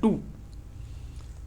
2।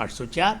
804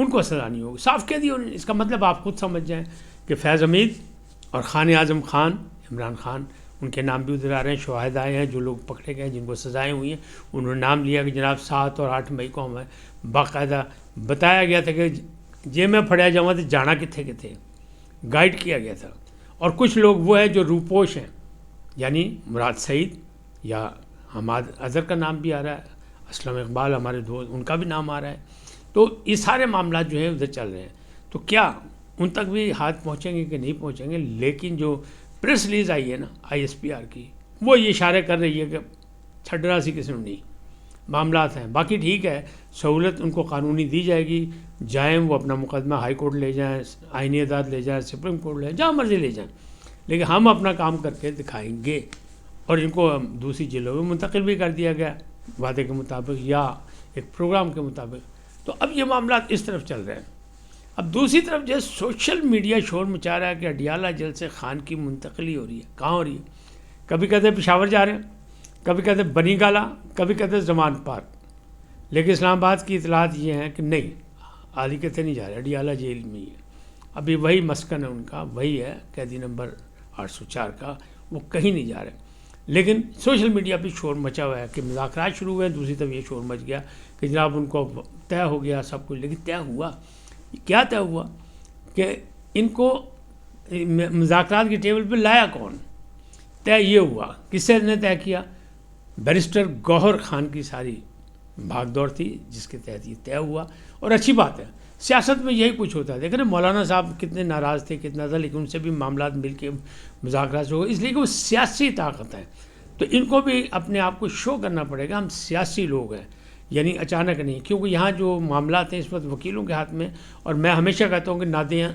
ان کو سزا نہیں ہوگی. صاف کہہ دیا انہوں نے. اس کا مطلب آپ خود سمجھ جائیں کہ فیض حمید اور خان اعظم خان عمران خان ان کے نام بھی ادھر آ رہے ہیں. شہاد آئے ہیں جو لوگ پکڑے گئے جن کو سزائیں ہوئی ہیں, انہوں نے نام لیا کہ جناب 7 اور 8 مئی کو ہمیں باقاعدہ بتایا گیا تھا کہ جے میں پھڑیا جاؤں تو جانا کتنے کتنے, گائیڈ کیا گیا تھا. اور کچھ لوگ وہ ہیں جو روپوش ہیں, یعنی مراد سعید یا حماد اظہر کا نام بھی آ رہا ہے, اسلم اقبال ہمارے دوست ان کا بھی نام آ رہا ہے. تو یہ سارے معاملات جو ہیں ادھر چل رہے ہیں. تو کیا ان تک بھی ہاتھ پہنچیں گے کہ نہیں پہنچیں گے؟ لیکن جو پریس ریلیز آئی ہے نا ISPR کی, وہ یہ اشارے کر رہی ہے کہ چھڈنا سی کسی نے نہیں معاملات ہیں. باقی ٹھیک ہے, سہولت ان کو قانونی دی جائے گی, جائیں وہ اپنا مقدمہ ہائی کورٹ لے جائیں, آئینی عدالت لے جائیں, سپریم کورٹ لے جائیں, جہاں مرضی لے جائیں, لیکن ہم اپنا کام کر کے دکھائیں گے. اور ان کو دوسری جیلوں میں منتقل بھی کر دیا گیا وعدے کے مطابق یا ایک پروگرام کے مطابق. تو اب یہ معاملات اس طرف چل رہے ہیں. اب دوسری طرف جو سوشل میڈیا شور مچا رہا ہے کہ اڈیالہ جیل سے خان کی منتقلی ہو رہی ہے. کہاں ہو رہی ہے؟ کبھی کہتے ہیں پشاور جا رہے ہیں, کبھی کہتے ہیں بنی گالا, کبھی کہتے ہیں زمان پارک. لیکن اسلام آباد کی اطلاعات یہ ہیں کہ نہیں, عالی کہتے نہیں جا رہے, اڈیالہ جیل میں ہی ہے. ابھی وہی مسکن ہے ان کا, وہی ہے قیدی نمبر 804 کا, وہ کہیں نہیں جا رہے. لیکن سوشل میڈیا پہ شور مچا ہوا ہے کہ مذاکرات شروع ہوئے ہیں. دوسری طرف یہ شور مچ گیا کہ جناب ان کو طے ہو گیا سب کچھ. لیکن طے ہوا کیا؟ طے ہوا کہ ان کو مذاکرات کی ٹیبل پہ لایا کون؟ طے یہ ہوا, کس نے طے کیا؟ بیرسٹر گوہر خان کی ساری بھاگ دوڑ تھی جس کے تحت یہ طے ہوا. اور اچھی بات ہے, سیاست میں یہی کچھ ہوتا ہے. دیکھیں نا مولانا صاحب کتنے ناراض تھے, کتنا تھا, لیکن ان سے بھی معاملات مل کے مذاکرات سے ہو گئے, اس لیے کہ وہ سیاسی طاقت ہے. تو ان کو بھی اپنے آپ کو شو کرنا پڑے گا, ہم سیاسی لوگ ہیں, یعنی اچانک نہیں. کیونکہ یہاں جو معاملات ہیں اس وقت وکیلوں کے ہاتھ میں, اور میں ہمیشہ کہتا ہوں کہ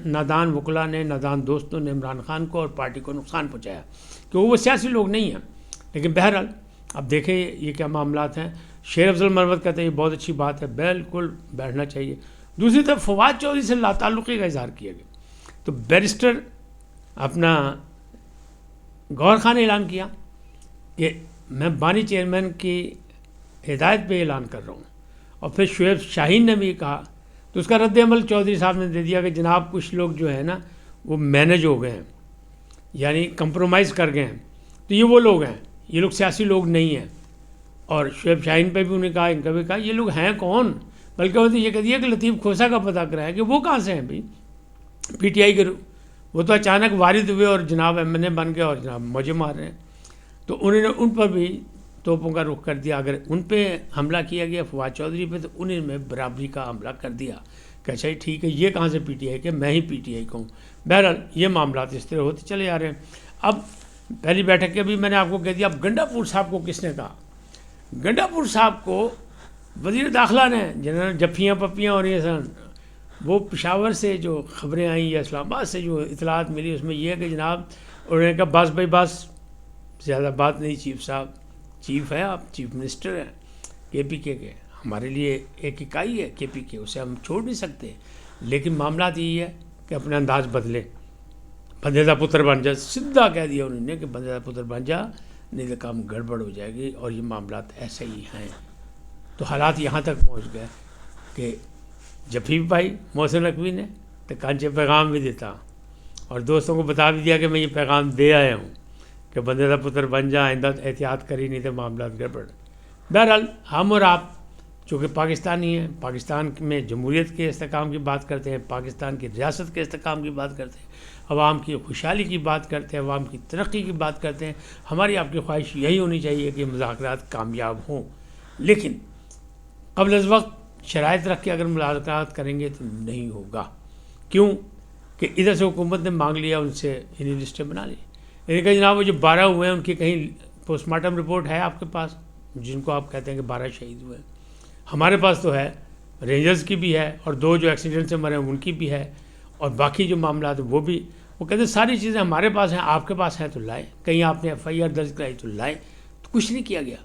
نادان وکلا نے, نادان دوستوں نے عمران خان کو اور پارٹی کو نقصان پہنچایا, کہ وہ سیاسی لوگ نہیں ہیں. لیکن بہرحال اب دیکھیں یہ کیا معاملات ہیں. شیر افضل مروت کہتے ہیں یہ بہت اچھی بات ہے, بالکل بیٹھنا چاہیے. دوسری طرف فواد چودھری سے لا تعلقی کا اظہار کیا گیا. تو بیرسٹر اپنا گوہر خان نے اعلان کیا کہ میں بانی چیئرمین کی ہدایت پہ اعلان کر رہا ہوں. اور پھر شعیب شاہین نے بھی کہا, تو اس کا رد عمل چودھری صاحب نے دے دیا کہ جناب کچھ لوگ جو ہے نا وہ مینج ہو گئے ہیں, یعنی کمپرومائز کر گئے ہیں. تو یہ وہ لوگ ہیں, یہ لوگ سیاسی لوگ نہیں ہیں. اور شعیب شاہین پہ بھی انہوں نے کہا, ان کا بھی کہا, یہ لوگ ہیں کون؟ بلکہ وہ تو یہ کہہ دیا کہ لطیف کھوسا کا پتہ کرایا کہ وہ کہاں سے ہیں بھائی, PTI کے. وہ تو اچانک وارد ہوئے اور جناب MNA بن گئے اور جناب موجے مار رہے ہیں. تو انہوں نے ان پر بھی توپوں کا رخ کر دیا. اگر ان پہ حملہ کیا گیا فواد چودھری پہ, تو انہیں میں برابری کا حملہ کر دیا کہ اچھا ٹھیک ہے, یہ کہاں سے PTI کہ میں ہی PTI کا ہوں. بہرحال یہ معاملات اس طرح ہوتے چلے جا رہے ہیں. اب پہلی بیٹھک کے بھی میں نے آپ کو کہہ دیا. اب گنڈا پور صاحب کو کس نے کہا؟ گنڈا پور صاحب کو وزیر داخلہ نے, جنہوں نے جفیاں پپیاں ہو رہی ہیں سن, وہ پشاور سے جو خبریں آئیں یا اسلام آباد سے جو اطلاعات ملی اس میں یہ ہے کہ جناب انہوں نے کہا بس بھائی بس, زیادہ بات نہیں چیف صاحب, چیف ہیں آپ, چیف منسٹر ہیں KPK کے, ہمارے لیے ایک اکائی ہے KPK, اسے ہم چھوڑ نہیں سکتے. لیکن معاملات یہی ہے کہ اپنے انداز بدلے, بندے دا پتر بن جا, سیدھا کہہ دیا انہوں نے کہ بندے دا پتر بن جا, نہیں تو کام گڑبڑ ہو جائے گی. اور یہ معاملات ایسے ہی ہیں. تو حالات یہاں تک پہنچ گئے کہ جفیف بھائی محسن نقوی نے تو کانچے پیغام بھی دیتا اور دوستوں کو بتا بھی دیا کہ میں یہ پیغام دے آیا ہوں کہ بندے دا پتر بن جا, آئندہ احتیاط کری نہیں تو معاملات گڑبڑ. بہرحال ہم اور آپ چونکہ پاکستانی ہیں, پاکستان میں جمہوریت کے استحکام کی بات کرتے ہیں, پاکستان کی ریاست کے استحکام کی بات کرتے ہیں, عوام کی خوشحالی کی بات کرتے ہیں, عوام کی ترقی کی بات کرتے ہیں. ہماری آپ کی خواہش یہی ہونی چاہیے کہ مذاکرات کامیاب ہوں. لیکن قبل از وقت شرائط رکھ کے اگر مذاکرات کریں گے تو نہیں ہوگا. کیوں کہ ادھر سے حکومت نے مانگ لیا ان سے, انہیں لسٹیں بنا لی. یعنی کہ جناب وہ جو 12 ہوئے ہیں ان کی کہیں پوسٹ مارٹم رپورٹ ہے آپ کے پاس, جن کو آپ کہتے ہیں کہ 12 شہید ہوئے ہیں؟ ہمارے پاس تو ہے, رینجرز کی بھی ہے, اور 2 جو ایکسیڈنٹ سے مرے ہیں ان کی بھی ہے, اور باقی جو معاملات ہیں وہ بھی. وہ کہتے ہیں ساری چیزیں ہمارے پاس ہیں, آپ کے پاس ہیں تو لائیں. کہیں آپ نے FIR درج کرائی تو لائیں. تو کچھ نہیں کیا گیا.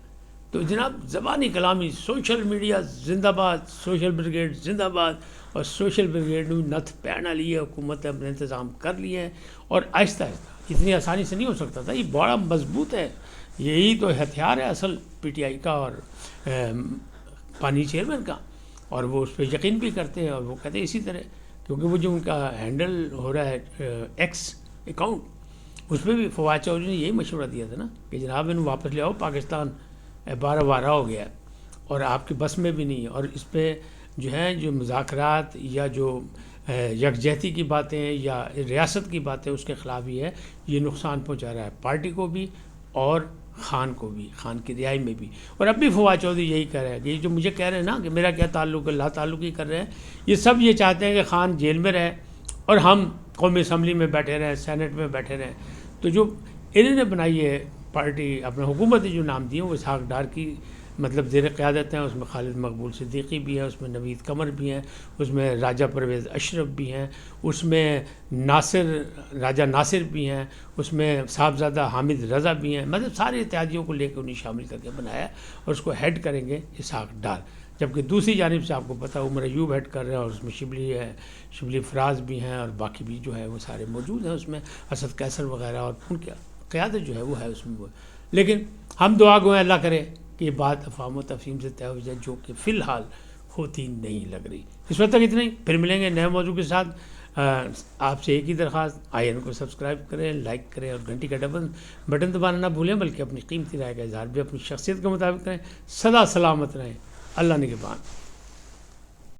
تو جناب زبانی کلامی, سوشل میڈیا زندہ باد, سوشل بریگیڈ زندہ باد, اور سوشل بریگیڈ نے نتھ پہنا لی ہے, حکومت نے اپنے انتظام کر لیے ہیں. اور آہستہ آہستہ, اتنی آسانی سے نہیں ہو سکتا تھا, یہ بڑا مضبوط ہے. یہی تو ہتھیار ہے اصل PTI کا اور پانی چیئرمین کا. اور وہ اس پہ یقین بھی کرتے ہیں، اور وہ کہتے ہیں اسی طرح، کیونکہ وہ جو ان کا ہینڈل ہو رہا ہے ایکس اکاؤنٹ، اس پہ بھی فواد چودھری نے یہی مشورہ دیا تھا نا کہ جناب انہوں واپس لے آؤ، پاکستان بارہ وارہ ہو گیا ہے اور آپ کے بس میں بھی نہیں ہے، اور اس پہ جو ہیں جو مذاکرات یا جو یکجہتی کی باتیں یا ریاست کی باتیں اس کے خلاف ہی ہے، یہ نقصان پہنچا رہا ہے پارٹی کو بھی اور خان کو بھی، خان کی رہائی میں بھی۔ اور اب بھی فواد چودھری یہی کہہ رہے ہیں کہ یہ جو مجھے کہہ رہے ہیں نا کہ میرا کیا تعلق ہے، لا تعلق ہی کر رہے ہیں، یہ سب یہ چاہتے ہیں کہ خان جیل میں رہے اور ہم قومی اسمبلی میں بیٹھے رہیں، سینٹ میں بیٹھے رہیں۔ تو جو انہوں نے بنائی ہے پارٹی، اپنے حکومت جو نام دی ہیں وہ اسحاق ڈار کی مطلب زیر قیادت ہیں، اس میں خالد مقبول صدیقی بھی ہیں، اس میں نوید قمر بھی ہیں، اس میں راجہ پرویز اشرف بھی ہیں، اس میں راجہ ناصر بھی ہیں، اس میں صاحبزادہ حامد رضا بھی ہیں، مطلب سارے اتحادیوں کو لے کے انہیں شامل کر کے بنایا اور اس کو ہیڈ کریں گے اسحاق ڈار۔ جبکہ دوسری جانب سے آپ کو پتہ عمر ایوب ہیڈ کر رہے ہیں، اور اس میں شبلی ہے، شبلی فراز بھی ہیں، اور باقی بھی جو ہے وہ سارے موجود ہیں اس میں، اسد قیصر وغیرہ، اور ان کی قیادت جو ہے وہ ہے اس میں وہ۔ لیکن ہم دعا گو ہیں اللہ کرے کہ یہ بات افہام و تفہیم سے طے ہو جائے، جو کہ فی الحال ہوتی نہیں لگ رہی۔ اس وقت تک اتنا ہی، پھر ملیں گے نئے موضوع کے ساتھ۔ آپ سے ایک ہی درخواست، آئین کو سبسکرائب کریں، لائک کریں، اور گھنٹی کا بٹن دبانا نہ بھولیں، بلکہ اپنی قیمتی رائے کا اظہار بھی اپنی شخصیت کے مطابق کریں۔ سدا سلامت رہیں، اللہ نگہبان۔